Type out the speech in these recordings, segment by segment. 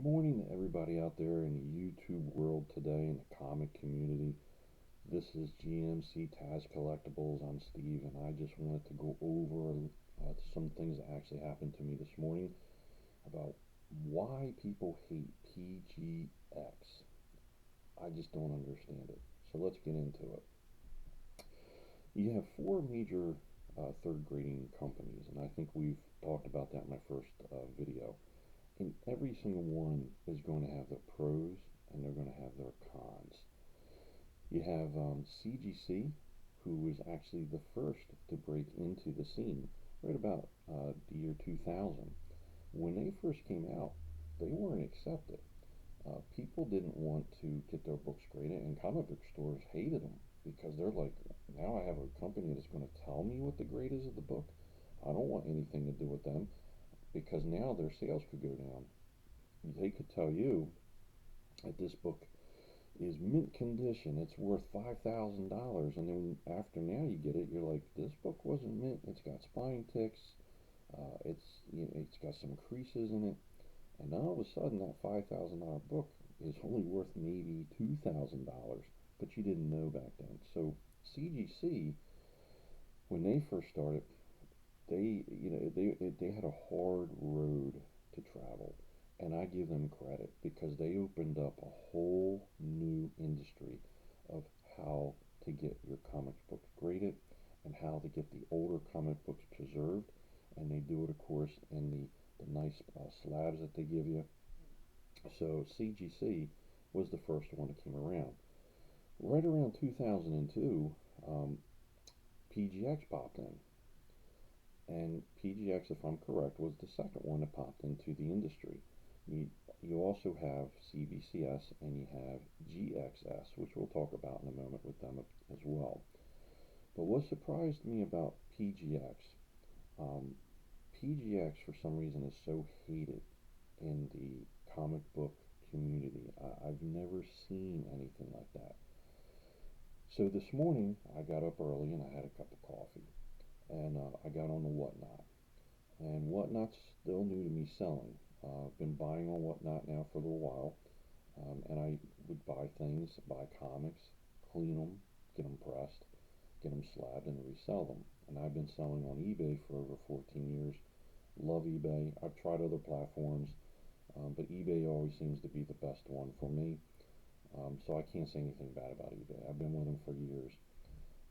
morning to everybody out there in the YouTube world today, in the comic community. This is GMC Taz Collectibles. I'm Steve, and I just wanted to go over some things that actually happened to me this morning about why people hate PGX. I just don't understand it. So let's get into it. You have four major third grading companies, and I think we've talked about that in my first video. And every single one is going to have their pros and they're going to have their cons. You have CGC, who was actually the first to break into the scene right about the year 2000. When they first came out, they weren't accepted. People didn't want to get their books graded, and comic book stores hated them because they're like, now I have a company that's going to tell me what the grade is of the book. I don't want anything to do with them because now their sales could go down. They could tell you that this book is mint condition, it's worth $5,000, and then after now you get it, you're like, this book wasn't mint. It's got spine ticks, it's got some creases in it, and all of a sudden that $5,000 book is only worth maybe $2,000, but you didn't know back then. So CGC, when they first started, they had a hard road to travel, and I give them credit because they opened up a whole new industry of how to get your comic books graded and how to get the older comic books preserved, and they do it, of course, in the nice slabs that they give you. So CGC was the first one that came around. Right around 2002, PGX popped in. And PGX, if I'm correct, was the second one that popped into the industry. You, you also have CBCS and you have GXS, which we'll talk about in a moment with them as well. But what surprised me about PGX, um, PGX for some reason is so hated in the comic book community. I've never seen anything like that. So this morning I got up early and I had a cup of coffee, and I got on the Whatnot. And Whatnot's still new to me selling. I've been buying on Whatnot now for a little while, and I would buy things, buy comics, clean them, get them pressed, get them slabbed, and resell them. And I've been selling on eBay for over 14 years. Love eBay. I've tried other platforms, but eBay always seems to be the best one for me. So I can't say anything bad about eBay. I've been with them for years.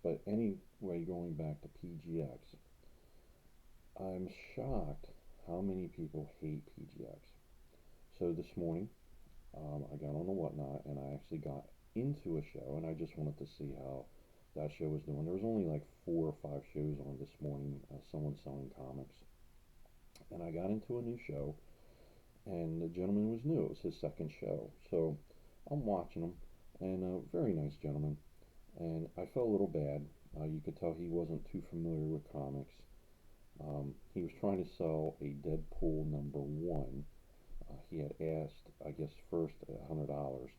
But anyway, going back to PGX, I'm shocked how many people hate PGX. So this morning, I got on the Whatnot and I actually got into a show, and I just wanted to see how that show was doing. There was only like 4 or 5 shows on this morning, someone selling comics. And I got into a new show, and the gentleman was new. It was his second show. So I'm watching him, and a very nice gentleman. And I felt a little bad. You could tell he wasn't too familiar with comics. He was trying to sell a Deadpool #1. He had asked, I guess, first $100,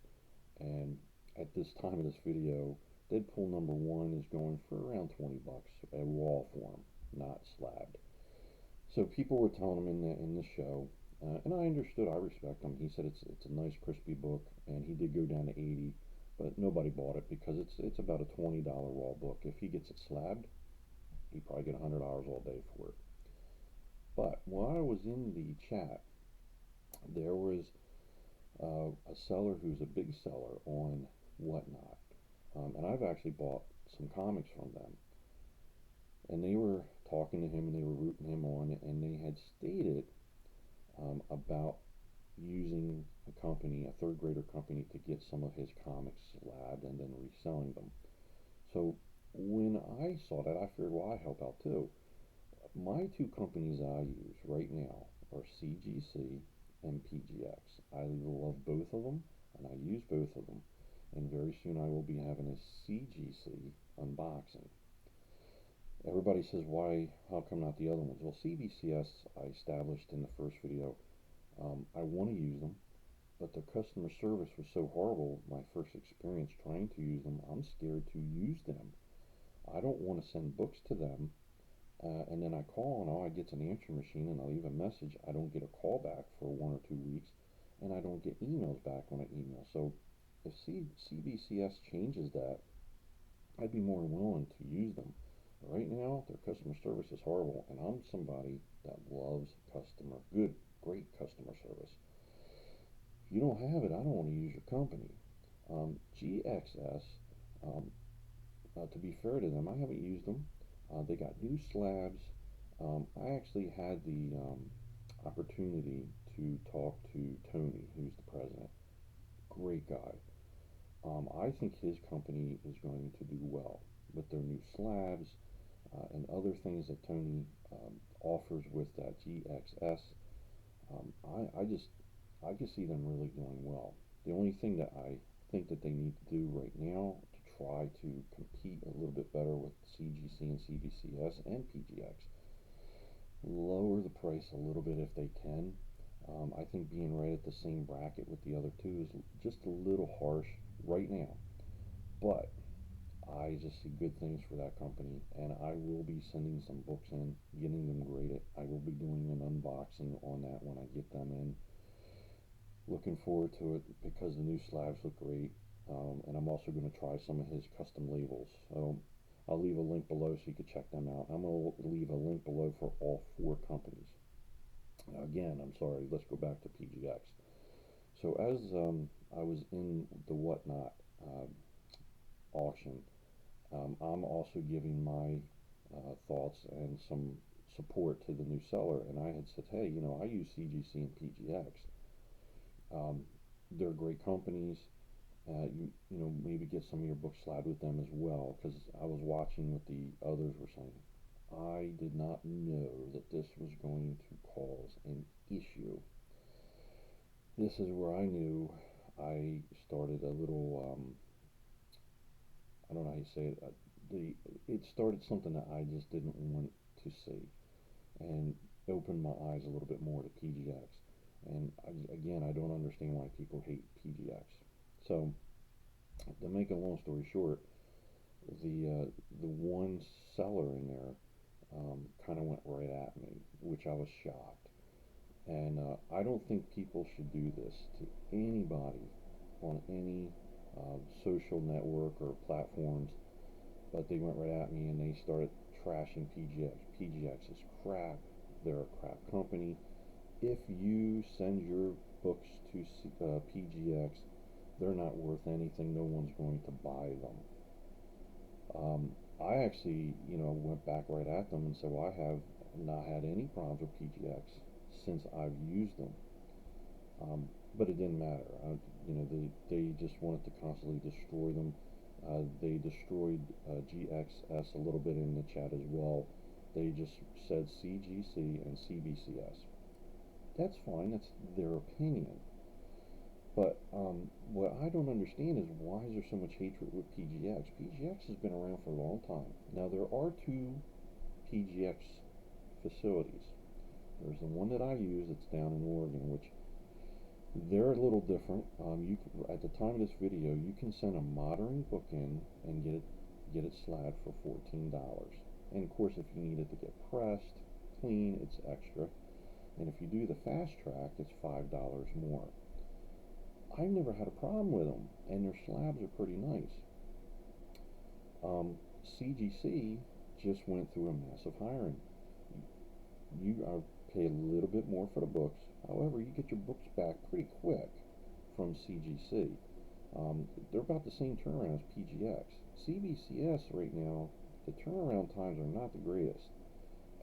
and at this time of this video, Deadpool #1 is going for around 20 bucks, a raw form, not slabbed. So people were telling him in the show, and I understood. I respect him. He said it's a nice crispy book, and he did go down to 80, but nobody bought it because it's about a $20 raw book. If he gets it slabbed, he probably get $100 all day for it. But while I was in the chat, there was a seller who's a big seller on Whatnot, and I've actually bought some comics from them. And they were talking to him and they were rooting him on, and they had stated about using a company, a third grader company, to get some of his comics slabbed and then reselling them. So when I saw that, I figured, well, I help out too. My two companies I use right now are CGC and PGX. I love both of them and I use both of them. And very soon I will be having a CGC unboxing. Everybody says, why, how come not the other ones? Well, CBCS I established in the first video. I want to use them, but their customer service was so horrible, my first experience trying to use them, I'm scared to use them. I don't want to send books to them, and then I call and all I get's an answer machine, and I leave a message. I don't get a call back for 1 or 2 weeks, and I don't get emails back when I email. So if CBCS changes that, I'd be more than willing to use them. Right now, their customer service is horrible, and I'm somebody that loves great customer service. If you don't have it, I don't want to use your company. GXS, um, to be fair to them, I haven't used them. They got new slabs. I actually had the opportunity to talk to Tony, who's the president. Great guy. I think his company is going to do well with their new slabs and other things that Tony offers with that GXS. I just I can see them really doing well. The only thing that I think that they need to do right now to try to compete a little bit better with CGC and CBCS and PGX, lower the price a little bit if they can. I think being right at the same bracket with the other two is just a little harsh right now. But I just see good things for that company, and I will be sending some books in, getting them graded. I will be doing an unboxing on that when I get them in. Looking forward to it because the new slabs look great, and I'm also going to try some of his custom labels. I'll leave a link below so you can check them out. I'm going to leave a link below for all four companies. Again, I'm sorry, let's go back to PGX. So as I was in the Whatnot auction, I'm also giving my thoughts and some support to the new seller. And I had said, hey, I use CGC and PGX. Um, they're great companies. Maybe get some of your books slabbed with them as well, because I was watching what the others were saying. I did not know that this was going to cause an issue. This is where I knew I started a little, I don't know how you say it, it started something that I just didn't want to see, and opened my eyes a little bit more to PGX. And again, I don't understand why people hate PGX. So, to make a long story short, the one seller in there kind of went right at me, which I was shocked. And I don't think people should do this to anybody on any social network or platforms. But they went right at me and they started trashing PGX. PGX is crap. They're a crap company. If you send your books to PGX, they're not worth anything. No one's going to buy them. I actually, went back right at them and said, well, I have not had any problems with PGX since I've used them. But it didn't matter. They just wanted to constantly destroy them. They destroyed GXS a little bit in the chat as well. They just said CGC and CBCS. That's fine. That's their opinion. But what I don't understand is why is there so much hatred with PGX? PGX has been around for a long time. Now there are two PGX facilities. There's the one that I use that's down in Oregon, which they're a little different. At the time of this video, you can send a modern book in and get it slabbed for $14. And of course, if you need it to get pressed, clean, it's extra. And if you do the fast track, it's $5 more. I've never had a problem with them, and their slabs are pretty nice. CGC just went through a massive hiring. You pay a little bit more for the books. However, you get your books back pretty quick from CGC. They're about the same turnaround as PGX. CBCS right now, the turnaround times are not the greatest.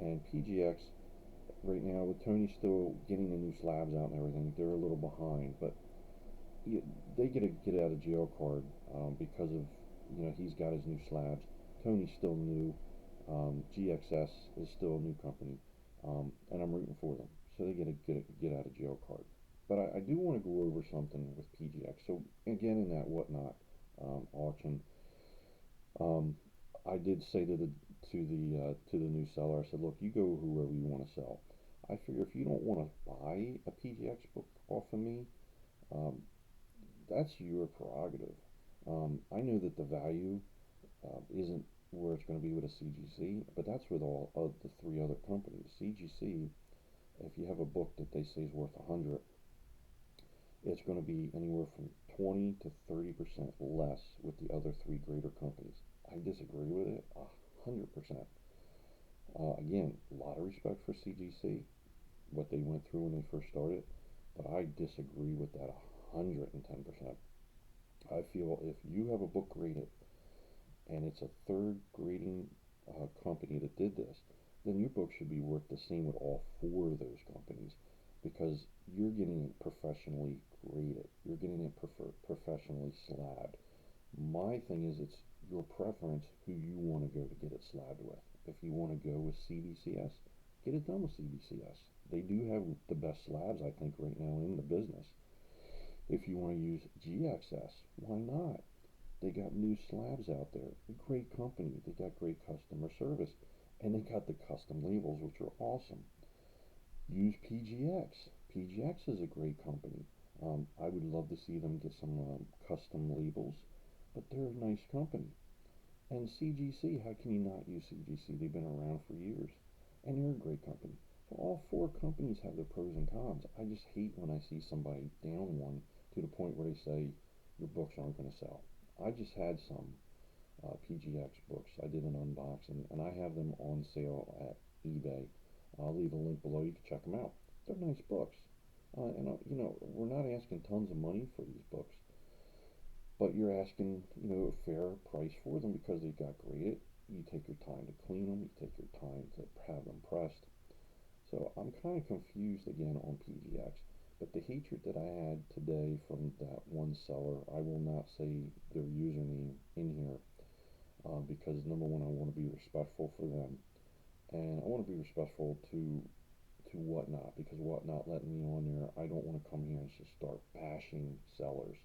And PGX right now, with Tony still getting the new slabs out and everything, they're a little behind. But they get a get out of jail card because of he's got his new slabs. Tony's still new. GXS is still a new company, and I'm rooting for them. So they get a get out of jail card. But I do want to go over something with PGX. So again, in that Whatnot auction, I did say to the new seller, I said, look, you go whoever you want to sell. I figure if you don't want to buy a PGX book off of me, that's your prerogative. I know that the value isn't where it's going to be with a CGC, but that's with all of the three other companies. CGC, if you have a book that they say is worth 100, it's going to be anywhere from 20 to 30% less with the other three greater companies. I disagree with it 100%. Again, a lot of respect for CGC, what they went through when they first started, but I disagree with that 110%. I feel if you have a book graded and it's a third grading company that did this, then your book should be worth the same with all four of those companies because you're getting it professionally graded. You're getting it professionally slabbed. My thing is, it's your preference who you want to go to get it slabbed with. If you want to go with CBCS, get it done with CBCS. They do have the best slabs, I think, right now in the business. If you want to use GXS, why not? They got new slabs out there. Great company. They got great customer service. And they got the custom labels, which are awesome. Use PGX. PGX is a great company. I would love to see them get some custom labels, but they're a nice company. And CGC, how can you not use CGC? They've been around for years, and they're a great company. So all four companies have their pros and cons. I just hate when I see somebody down one to the point where they say your books aren't going to sell. I just had some PGX books. I did an unboxing, and I have them on sale at eBay. I'll leave a link below. You can check them out. They're nice books, and we're not asking tons of money for these books, but you're asking a fair price for them because they got graded. You take your time to clean them. You take your time to have them pressed. So I'm kind of confused again on PGX. But the hatred that I had today from that one seller, I will not say their username in here because number one, I want to be respectful for them, and I want to be respectful to Whatnot because Whatnot let me on there. I don't want to come here and just start bashing sellers.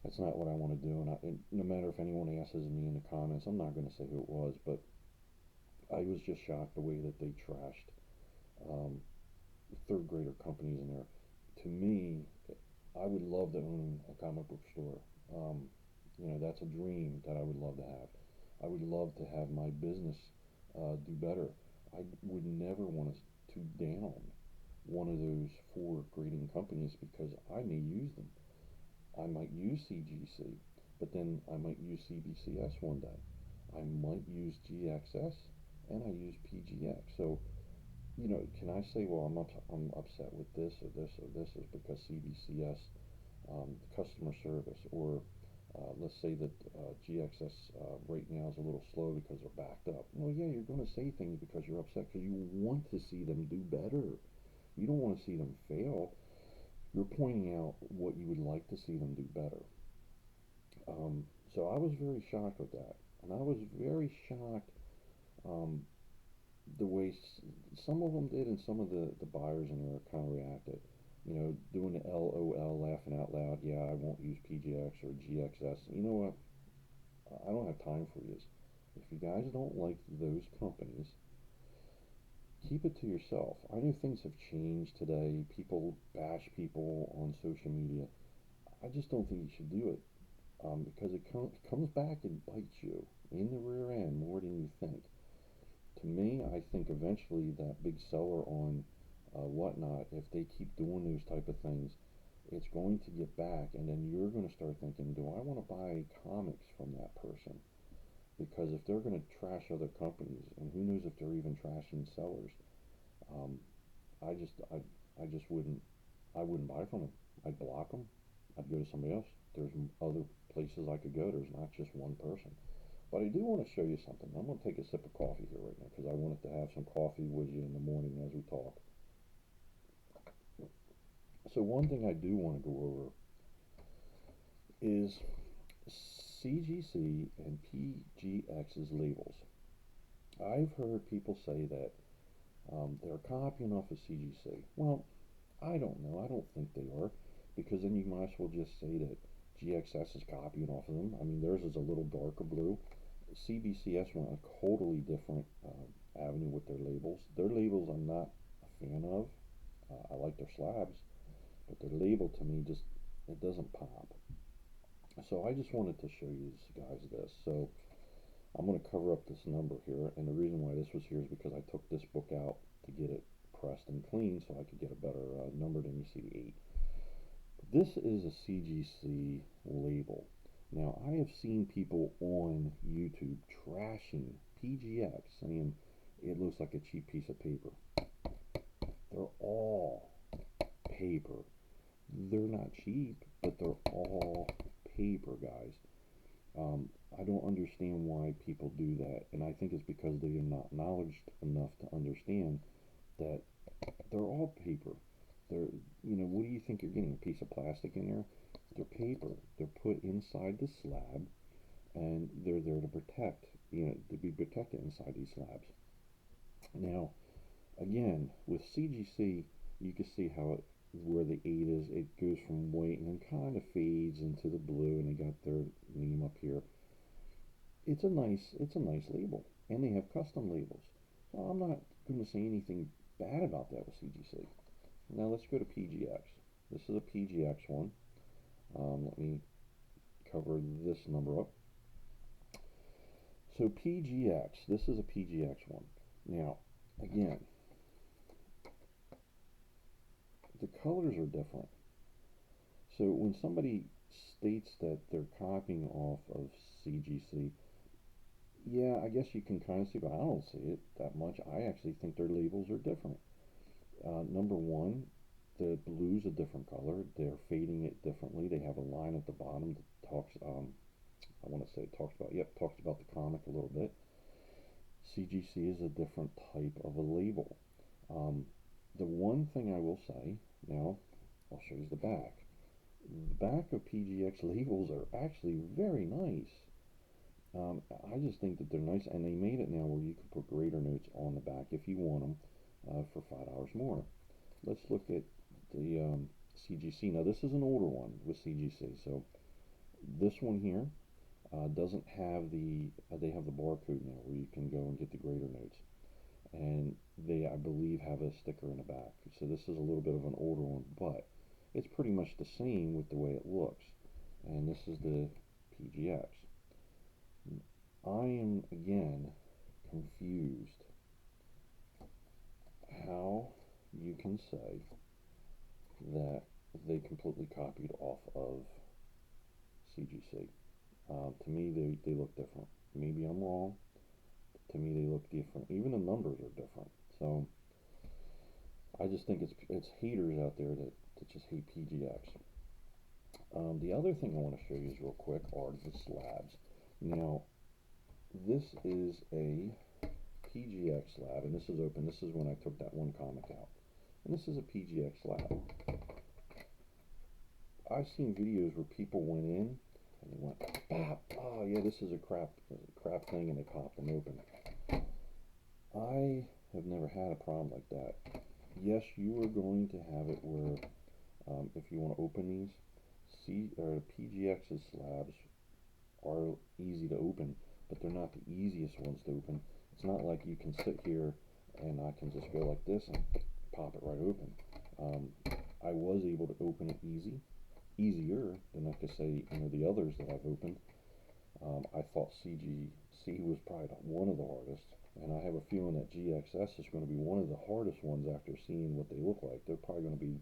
That's not what I want to do. And no matter if anyone asks me in the comments, I'm not going to say who it was, but I was just shocked the way that they trashed um, third grader companies in there. To me, I would love to own a comic book store. That's a dream that I would love to have. I would love to have my business do better. I would never want to down one of those four grading companies because I may use them. I might use CGC, but then I might use CBCS one day. I might use GXS, and I use PGX. So can I say, well, I'm upset with this or this or this is because CBCS customer service, or let's say that GXS right now is a little slow because they're backed up. Well, yeah, you're going to say things because you're upset because you want to see them do better. You don't want to see them fail. You're pointing out what you would like to see them do better. So I was very shocked with that, and I was very shocked um, the way some of them did, and some of the buyers in there kind of reacted. Doing the LOL, laughing out loud. Yeah, I won't use PGX or GXS. You know what? I don't have time for you. If you guys don't like those companies, keep it to yourself. I know things have changed today. People bash people on social media. I just don't think you should do it because it comes back and bites you in the rear end more than you think. To me, I think eventually that big seller on Whatnot, if they keep doing those type of things, it's going to get back, and then you're going to start thinking, do I want to buy comics from that person? Because if they're going to trash other companies, and who knows if they're even trashing sellers, um, I just wouldn't buy from them. I'd block them. I'd go to somebody else. There's other places I could go. There's not just one person. But I do want to show you something. I'm going to take a sip of coffee here right now because I wanted to have some coffee with you in the morning as we talk. So one thing I do want to go over is CGC and PGXs Labels. I've heard people say that they're copying off of CGC. Well, I don't know. I don't think they are because then you might as well just say that GXS is copying off of them. I mean, theirs is a little darker blue. CBCS went a totally different avenue with their labels. Their labels I'm not a fan of. I like their slabs, but their label to me just it doesn't pop. So I just wanted to show you guys this. So I'm going to cover up this number here, and the reason why this was here is because I took this book out to get it pressed and cleaned so I could get a better number than you see the 8. This is a CGC label. Now, I have seen people on YouTube trashing PGX, saying it looks like a cheap piece of paper. They're all paper. They're not cheap, but they're all paper, guys. I don't understand why people do that, and I think it's because they are not knowledgeable enough to understand that they're all paper. They're, what do you think you're getting? A piece of plastic in there? They're paper. They're put inside the slab, and they're there to protect, to be protected inside these slabs. Now, again, with CGC, you can see how where the 8 is, it goes from white and then kind of fades into the blue, and they got their name up here. It's a nice label, and they have custom labels. So I'm not going to say anything bad about that with CGC. Now let's go to PGX. This is a PGX one. Let me cover this number up. So PGX, this is a PGX one. Now, again, the colors are different. So when somebody states that they're copying off of CGC, yeah, I guess you can kind of see, but I don't see it that much. I actually think their labels are different. Number one, the blue's a different color. They're fading it differently. They have a line at the bottom that talks, I want to say it talks about the comic a little bit. CGC is a different type of a label. The one thing I will say, now I'll show you the back. The back of PGX labels are actually very nice. I just think that they're nice, and they made it now where you can put grader notes on the back if you want them for $5 more. Let's look at the CGC. Now this is an older one with CGC, so this one here doesn't have they have the barcode now where you can go and get the grader notes, and they, I believe, have a sticker in the back. So this is a little bit of an older one, but it's pretty much the same with the way it looks. And this is the PGX. I am again confused how you can say that they completely copied off of CGC. To me, they look different. Maybe I'm wrong. To me, they look different. Even the numbers are different. So I just think it's haters out there that just hate PGX. The other thing I want to show you is real quick are the slabs. Now, this is a PGX slab, and this is open. This is when I took that one comic out. And this is a PGX slab. I've seen videos where people went in and they went, bap, oh yeah, this is a crap thing, and they popped them open. I have never had a problem like that. Yes, you are going to have it where if you want to open these, PGX's slabs are easy to open, but they're not the easiest ones to open. It's not like you can sit here and I can just go like this and pop it right open. I was able to open it easier than I could say the others that I've opened. I thought CGC was probably one of the hardest, and I have a feeling that GXS is going to be one of the hardest ones after seeing what they look like. They're probably going to be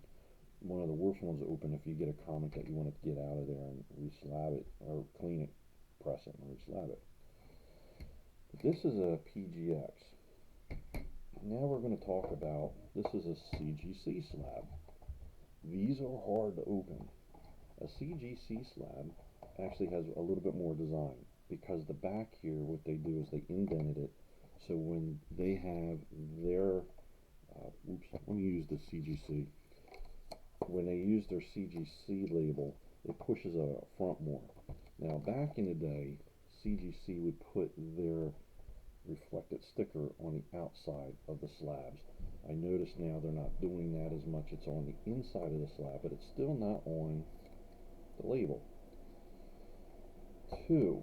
one of the worst ones to open if you get a comic that you want to get out of there and re-slab it, or clean it, press it, and re-slab it. But this is a PGX. Now we're going to talk about, this is a CGC slab. These are hard to open. A CGC slab actually has a little bit more design, because the back here, what they do is they indented it, so when they have their, let me use the CGC. When they use their CGC label, it pushes a front more. Now back in the day, CGC would put their reflected sticker on the outside of the slabs. I notice now they're not doing that as much. It's on the inside of the slab, but it's still not on the label. 2,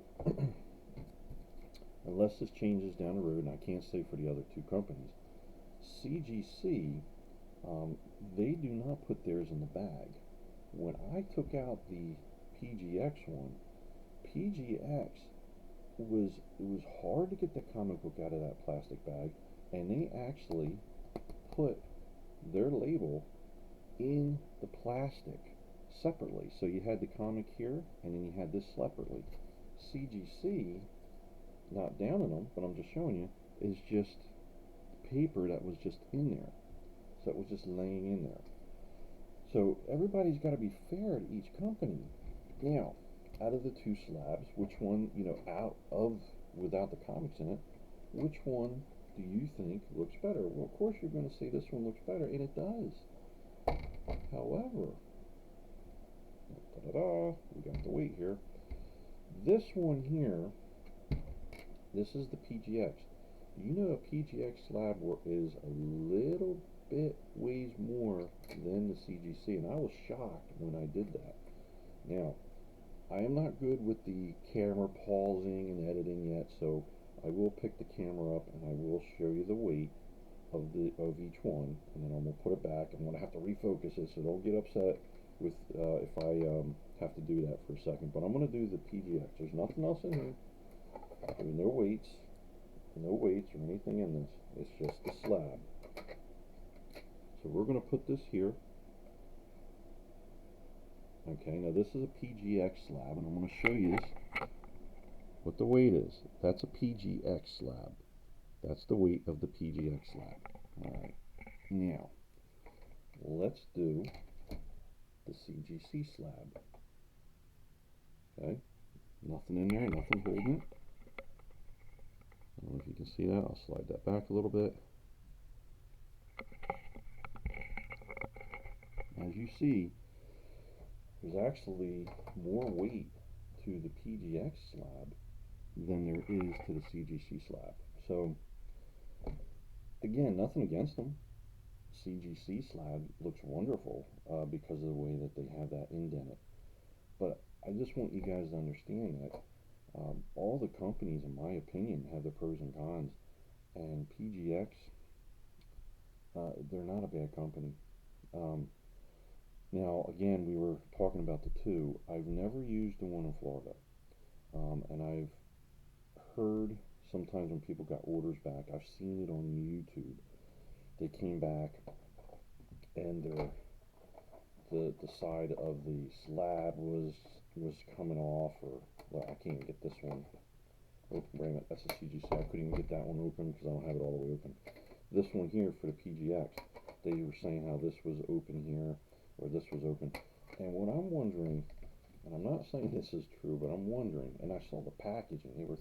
unless this changes down the road, and I can't say for the other 2 companies, CGC, they do not put theirs in the bag. When I took out the PGX one, PGX it was hard to get the comic book out of that plastic bag, and they actually put their label in the plastic. separately. So you had the comic here, and then you had this separately. CGC, not downing them, but I'm just showing you, is just paper that was just in there. So it was just laying in there. So everybody's got to be fair to each company. Now, out of the two slabs, which one, out of without the comics in it, which one do you think looks better? Well, of course you're going to say this one looks better, and it does. However, we got the weight here. This one here, this is the PGX. You know a PGX slab is a little bit weighs more than the CGC, and I was shocked when I did that. Now, I am not good with the camera pausing and editing yet, so I will pick the camera up and I will show you the weight of each one, and then I'm going to put it back. I'm going to have to refocus it, so don't get upset with if I have to do that for a second. But I'm going to do the PGX. There's nothing else in here. There's no weights or anything in this. It's just the slab. So we're going to put this here. Okay, now this is a PGX slab, and I'm going to show you what the weight is. That's a PGX slab. That's the weight of the PGX slab. Alright, now let's do the CGC slab. Okay, nothing in there, nothing holding it. I don't know if you can see that. I'll slide that back a little bit. As you see, there's actually more weight to the PGX slab than there is to the CGC slab. So again, nothing against them. CGC slab looks wonderful because of the way that they have that indent it. But I just want you guys to understand that all the companies, in my opinion, have their pros and cons. And PGX, they're not a bad company. Now, again, we were talking about the two. I've never used the one in Florida. And I've heard sometimes when people got orders back, I've seen it on YouTube. They came back and the side of the slab was coming off, or well, I can't even get this one open. Wait a minute, that's a CGC. I couldn't even get that one open because I don't have it all the way open. This one here for the PGX, they were saying how this was open here, or this was open. And what I'm wondering, and I'm not saying this is true, but I'm wondering, and I saw the packaging,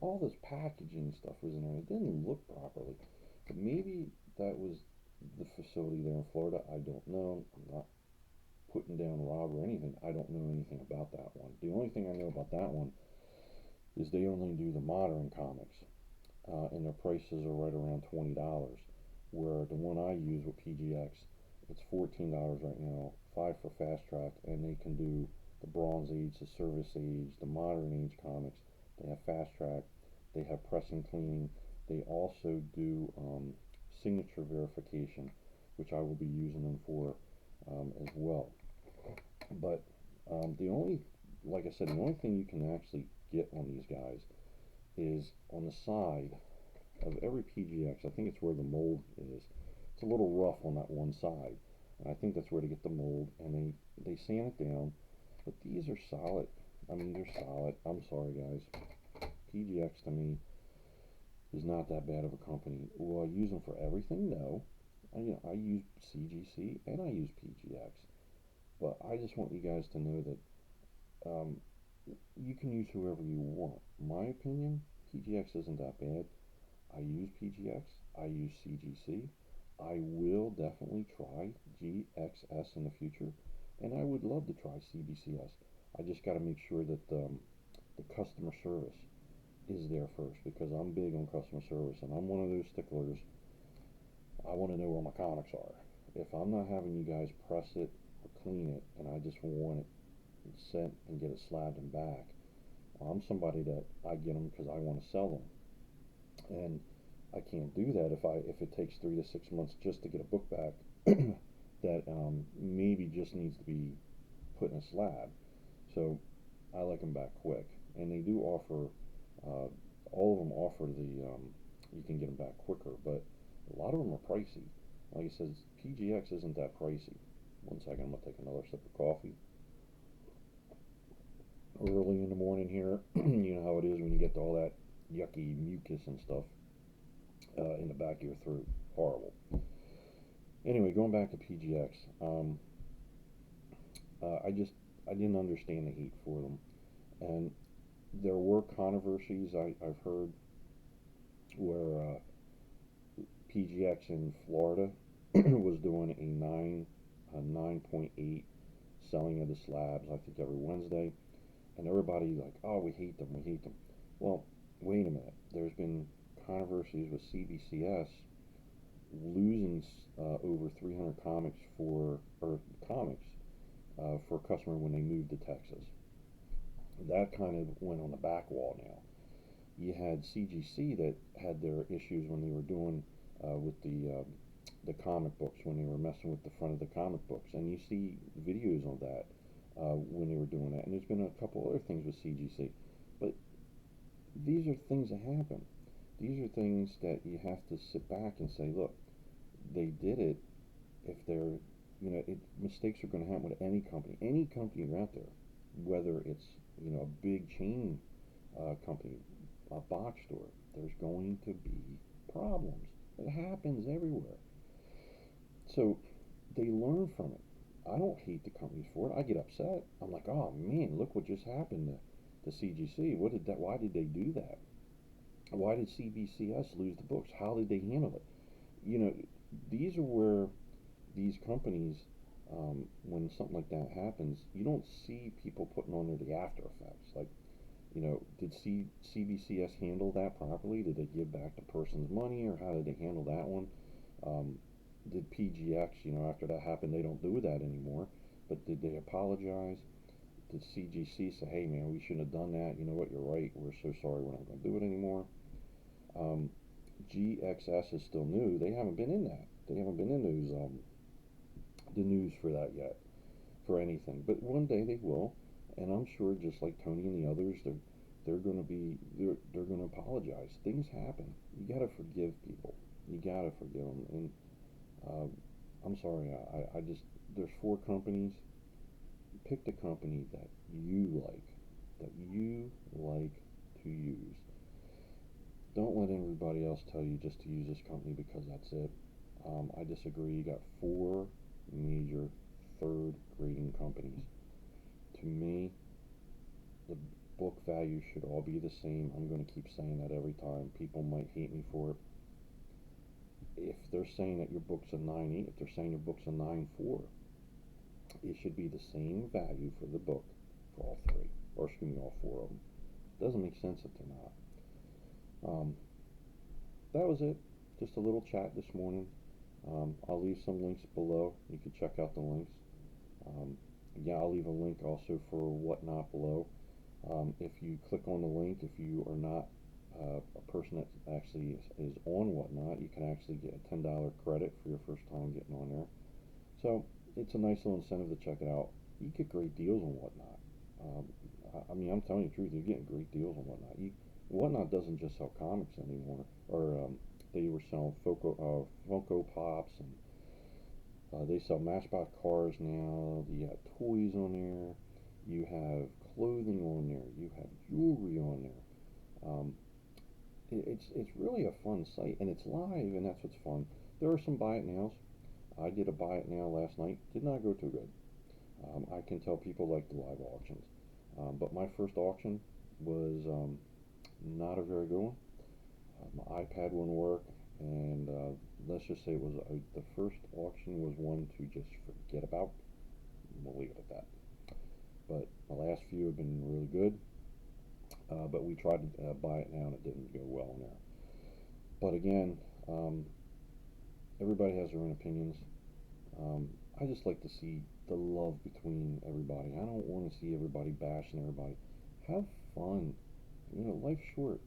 all this packaging stuff was in there, and it didn't look properly. But maybe that was the facility there in Florida. I don't know. I'm not putting down Rob or anything. I don't know anything about that one. The only thing I know about that one is they only do the modern comics, and their prices are right around $20. Where the one I use with PGX, it's $14 right now, 5 for Fast Track, and they can do the Bronze Age, the Service Age, the Modern Age comics. They have Fast Track. They have press and cleaning. They also do signature verification, which I will be using them for as well. But like I said, the only thing you can actually get on these guys is on the side of every PGX. I think it's where the mold is. It's a little rough on that one side, and I think that's where to get the mold. And they sand it down, but these are solid. I mean, they're solid. I'm sorry, guys. PGX to me is not that bad of a company. Will I use them for everything? No. I use CGC and I use PGX, but I just want you guys to know that you can use whoever you want. My opinion, PGX isn't that bad. I use PGX. I use CGC. I will definitely try GXS in the future, and I would love to try CBCS. I just got to make sure that the customer service is there first, because I'm big on customer service, and I'm one of those sticklers. I want to know where my comics are. If I'm not having you guys press it or clean it, and I just want it sent and get it slabbed and back, I'm somebody that I get them because I want to sell them, and I can't do that if it takes 3 to 6 months just to get a book back that maybe just needs to be put in a slab. So I like them back quick, and they do offer all of them offer you can get them back quicker, but a lot of them are pricey. Like I said, PGX isn't that pricey. One second, I'm going to take another sip of coffee. Early in the morning here, you know how it is when you get all that yucky mucus and stuff in the back of your throat. Horrible. Anyway, going back to PGX, I didn't understand the hate for them, and there were controversies I've heard where PGX in Florida was doing a 9.8 selling of the slabs, I think every Wednesday, and everybody like, oh, we hate them, we hate them. Well, wait a minute. There's been controversies with CBCS losing over 300 comics for a customer when they moved to Texas. That kind of went on the back wall now. You had CGC that had their issues when they were doing with the comic books, when they were messing with the front of the comic books, and you see videos on that when they were doing that. And there's been a couple other things with CGC, but these are things that happen. These are things that you have to sit back and say, look, they did it. If they're, mistakes are going to happen with any company out there, whether it's a big chain company, a box store. There's going to be problems. It happens everywhere. So they learn from it. I don't hate the companies for it. I get upset. I'm like, oh man, look what just happened to CGC. Why did they do that? Why did CBCS lose the books? How did they handle it? These are where these companies, when something like that happens, you don't see people putting on there the after effects. Like, did CBCS handle that properly? Did they give back the person's money, or how did they handle that one? Did PGX, after that happened, they don't do that anymore, but did they apologize? Did CGC say, hey man, we shouldn't have done that, you know what, you're right, we're so sorry, we're not going to do it anymore? GXS is still new. They haven't been in that. They haven't been in the news for that yet, for anything. But one day they will, and I'm sure, just like Tony and the others, they're going to they're going to apologize. Things happen. You got to forgive people. You got to forgive them. And I'm sorry. I just there's 4 companies. Pick the company that you like to use. Don't let everybody else tell you just to use this company because that's it. I disagree. You got 4 major third grading companies. To me, the book value should all be the same. I'm going to keep saying that every time. People might hate me for it. If they're saying that your book's a 9.8, if they're saying your book's a 9.4, it should be the same value for the book for all 3, or excuse me, all 4 of them. It doesn't make sense if they're not. That was it. Just a little chat this morning. I'll leave some links below. You can check out the links. Yeah, I'll leave a link also for Whatnot below. If you click on the link, if you are not a person that actually is on Whatnot, you can actually get a $10 credit for your first time getting on there. So it's a nice little incentive to check it out. You get great deals on Whatnot. I mean, I'm telling you the truth, you're getting great deals on Whatnot. Whatnot doesn't just sell comics anymore, or they were selling Funko Pops, and they sell Matchbox cars now. You have toys on there. You have clothing on there. You have jewelry on there. It's really a fun site, and it's live, and that's what's fun. There are some buy it nows. I did a buy it now last night. Did not go too good. I can tell people like the live auctions, but my first auction was not a very good one. My iPad wouldn't work, and let's just say it was the first auction was one to just forget about. We'll leave it at that. But the last few have been really good. But we tried to buy it now, and it didn't go well in there. But again, everybody has their own opinions. I just like to see the love between everybody. I don't want to see everybody bashing everybody. Have fun. Life's short.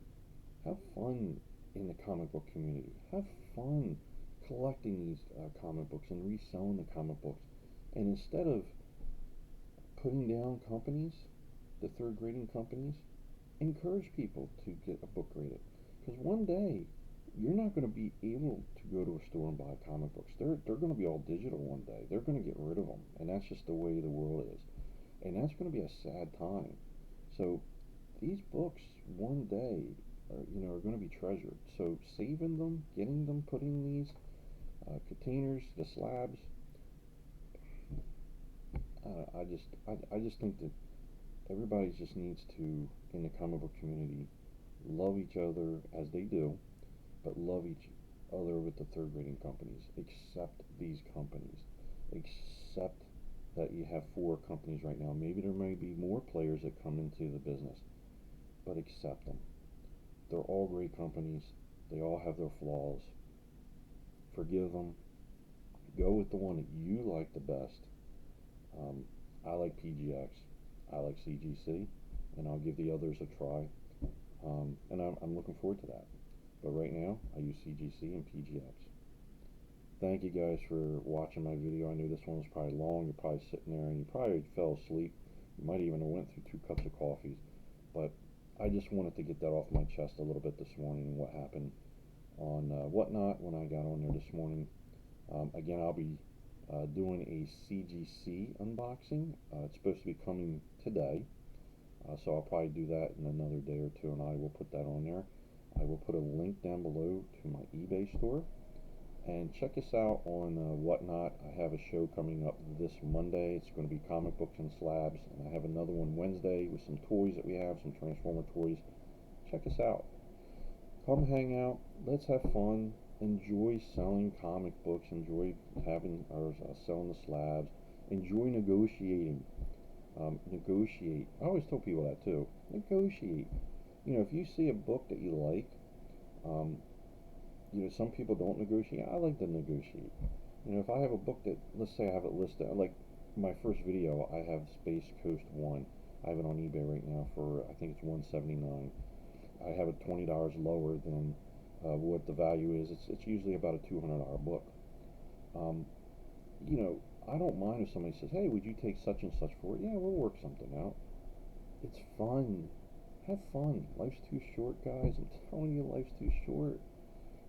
Have fun in the comic book community. Have fun collecting these comic books and reselling the comic books. And instead of putting down companies, the third grading companies, encourage people to get a book graded. Because one day, you're not going to be able to go to a store and buy comic books. They're going to be all digital one day. They're going to get rid of them, and that's just the way the world is. And that's going to be a sad time. So these books one day are going to be treasured. So saving them, getting them, putting these containers, the slabs. I just think that everybody just needs to, in the comic book community, love each other as they do, but love each other with the third rating companies. Accept these companies. Accept that you have four companies right now. Maybe there may be more players that come into the business, but accept them. They're all great companies. They all have their flaws. Forgive them. Go with the one that you like the best. Um, I like PGX. I like CGC, and I'll give the others a try. And I'm looking forward to that. But right now, I use CGC and PGX. Thank you guys for watching my video. I knew this one was probably long. You're probably sitting there and you probably fell asleep. You might even have went through 2 cups of coffee. But I just wanted to get that off my chest a little bit this morning and what happened on Whatnot when I got on there this morning. Again, I'll be doing a CGC unboxing. It's supposed to be coming today. So I'll probably do that in another day or two, and I will put that on there. I will put a link down below to my eBay store. And check us out on Whatnot. I have a show coming up this Monday. It's going to be comic books and slabs. And I have another one Wednesday with some toys that we have, some Transformer toys. Check us out. Come hang out. Let's have fun. Enjoy selling comic books. Enjoy having or selling the slabs. Enjoy negotiating. Negotiate. I always tell people that too. Negotiate. If you see a book that you like, um, some people don't negotiate. I like to negotiate. If I have a book that, let's say I have it listed, like my first video, I have Space Coast 1. I have it on eBay right now for, I think it's $179. I have it $20 lower than what the value is. It's usually about a $200 book. Um, I don't mind if somebody says, hey, would you take such and such for it? Yeah, we'll work something out. It's fun. Have fun. Life's too short, guys. I'm telling you, life's too short.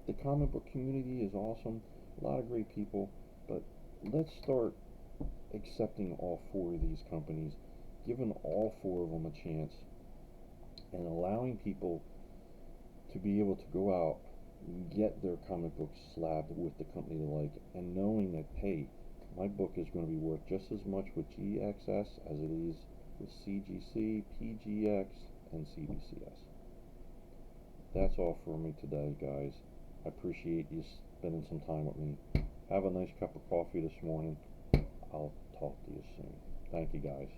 The comic book community is awesome. A lot of great people. But let's start accepting all four of these companies, giving all four of them a chance, and allowing people to be able to go out and get their comic books slabbed with the company they like, and knowing that, hey, my book is going to be worth just as much with GXS as it is with CGC, PGX, and CBCS. That's all for me today, guys. I appreciate you spending some time with me. Have a nice cup of coffee this morning. I'll talk to you soon. Thank you, guys.